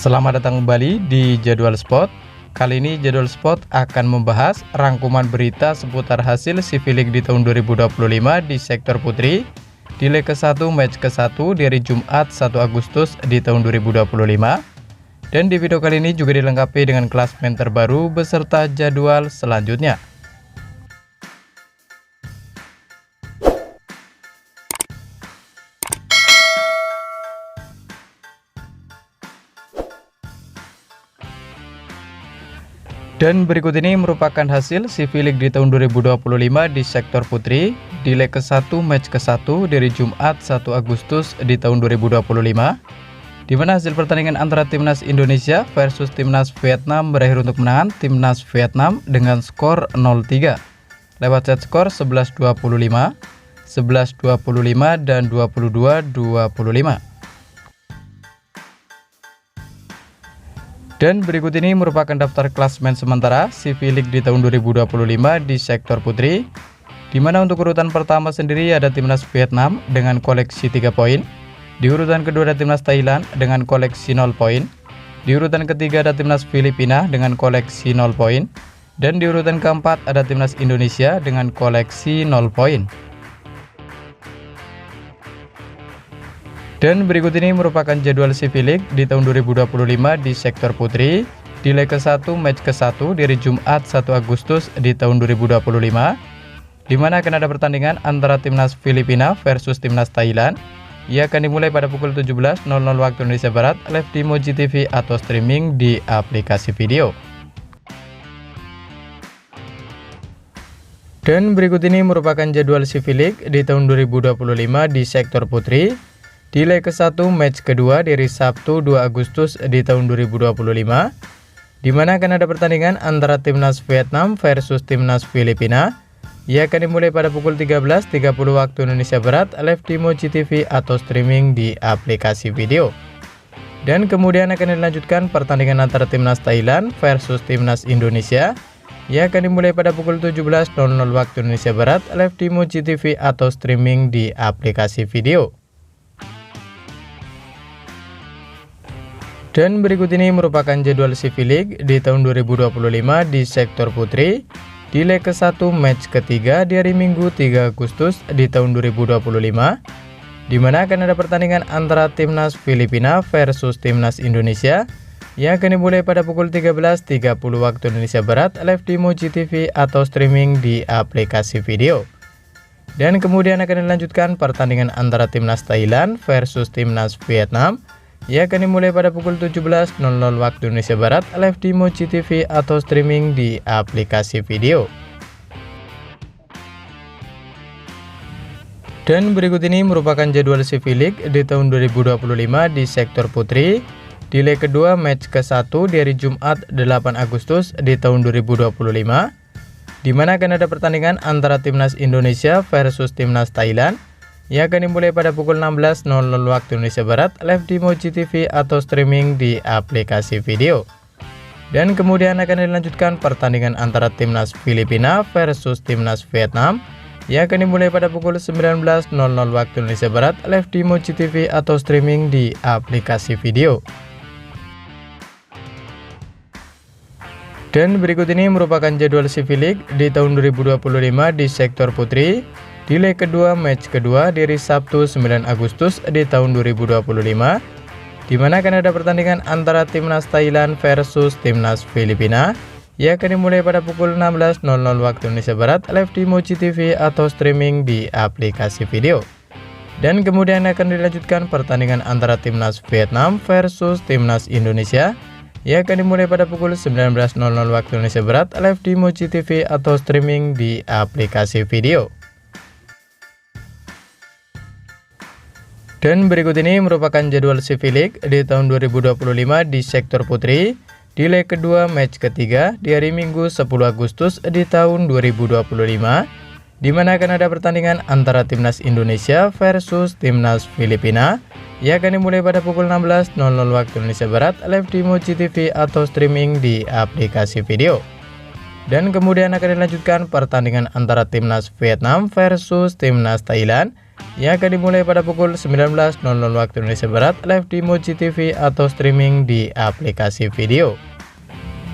Selamat datang kembali di Jadwal Sport. Kali ini Jadwal Sport akan membahas rangkuman berita seputar hasil CV League di tahun 2025 di sektor putri di leg ke-1 match ke-1 dari Jumat 1 Agustus di tahun 2025. Dan di video kali ini juga dilengkapi dengan klasemen terbaru beserta jadwal selanjutnya. Dan berikut ini merupakan hasil CV League di tahun 2025 di sektor putri di leg ke-1 match ke-1 dari Jumat 1 Agustus di tahun 2025, di mana hasil pertandingan antara Timnas Indonesia versus Timnas Vietnam berakhir untuk menangan Timnas Vietnam dengan skor 0-3 lewat set skor 11-25, 11-25 dan 22-25. Dan berikut ini merupakan daftar klasemen sementara CV League di tahun 2025 di sektor putri, di mana untuk urutan pertama sendiri ada Timnas Vietnam dengan koleksi 3 poin, di urutan kedua ada Timnas Thailand dengan koleksi 0 poin, di urutan ketiga ada Timnas Filipina dengan koleksi 0 poin, dan di urutan keempat ada Timnas Indonesia dengan koleksi 0 poin. Dan berikut ini merupakan jadwal CV League di tahun 2025 di sektor putri di leg ke-1 match ke-1 dari Jumat 1 Agustus di tahun 2025, di mana akan ada pertandingan antara Timnas Filipina versus Timnas Thailand. Ia akan dimulai pada pukul 17.00 waktu Indonesia Barat live di Moji TV atau streaming di aplikasi video. Dan berikut ini merupakan jadwal CV League di tahun 2025 di sektor putri di leg ke-1 match kedua dari Sabtu 2 Agustus di tahun 2025, di mana akan ada pertandingan antara Timnas Vietnam versus Timnas Filipina. Ia akan dimulai pada pukul 13.30 waktu Indonesia Barat live di Moji TV atau streaming di aplikasi video. Dan kemudian akan dilanjutkan pertandingan antara Timnas Thailand versus Timnas Indonesia. Ia akan dimulai pada pukul 17.00 waktu Indonesia Barat live di Moji TV atau streaming di aplikasi video. Dan berikut ini merupakan jadwal CV League di tahun 2025 di sektor putri di leg ke-1 match ketiga di hari Minggu 3 Agustus di tahun 2025, di mana akan ada pertandingan antara Timnas Filipina versus Timnas Indonesia yang akan dimulai pada pukul 13.30 waktu Indonesia Barat live di Moji TV atau streaming di aplikasi video. Dan kemudian akan dilanjutkan pertandingan antara Timnas Thailand versus Timnas Vietnam. Ia akan dimulai pada pukul 17.00 waktu Indonesia Barat live di Moji TV atau streaming di aplikasi video. Dan berikut ini merupakan jadwal CV League di tahun 2025 di sektor putri di leg kedua match ke-1 dari Jumat 8 Agustus di tahun 2025, di mana akan ada pertandingan antara Timnas Indonesia versus Timnas Thailand. Ia akan dimulai pada pukul 16.00 waktu Indonesia Barat live di Moji TV atau streaming di aplikasi video. Dan kemudian akan dilanjutkan pertandingan antara Timnas Filipina versus Timnas Vietnam. Ia akan dimulai pada pukul 19.00 waktu Indonesia Barat live di Moji TV atau streaming di aplikasi video. Dan berikut ini merupakan jadwal CV League di tahun 2025 di sektor putri di leg kedua match kedua dari Sabtu 9 Agustus di tahun 2025, di mana akan ada pertandingan antara Timnas Thailand versus Timnas Filipina. Ia akan dimulai pada pukul 16.00 waktu Indonesia Barat live di Moji TV atau streaming di aplikasi video. Dan kemudian akan dilanjutkan pertandingan antara Timnas Vietnam versus Timnas Indonesia. Ia akan dimulai pada pukul 19.00 waktu Indonesia Barat live di Moji TV atau streaming di aplikasi video. Dan berikut ini merupakan jadwal CV League di tahun 2025 di sektor putri di leg kedua match ketiga di hari Minggu 10 Agustus di tahun 2025, di mana akan ada pertandingan antara Timnas Indonesia versus Timnas Filipina. Ia akan dimulai pada pukul 16.00 waktu Indonesia Barat live di Moji TV atau streaming di aplikasi video. Dan kemudian akan dilanjutkan pertandingan antara Timnas Vietnam versus Timnas Thailand. yang akan dimulai pada pukul 19.00 waktu Indonesia Barat, live di Moji TV atau streaming di aplikasi video.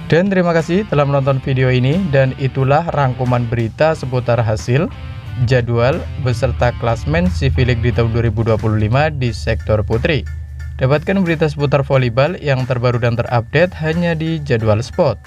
Dan terima kasih telah menonton video ini, dan itulah rangkuman berita seputar hasil, jadwal, beserta klasmen Civileague di tahun 2025 di sektor putri. Dapatkan berita seputar volleyball yang terbaru dan terupdate hanya di Jadwal Sport.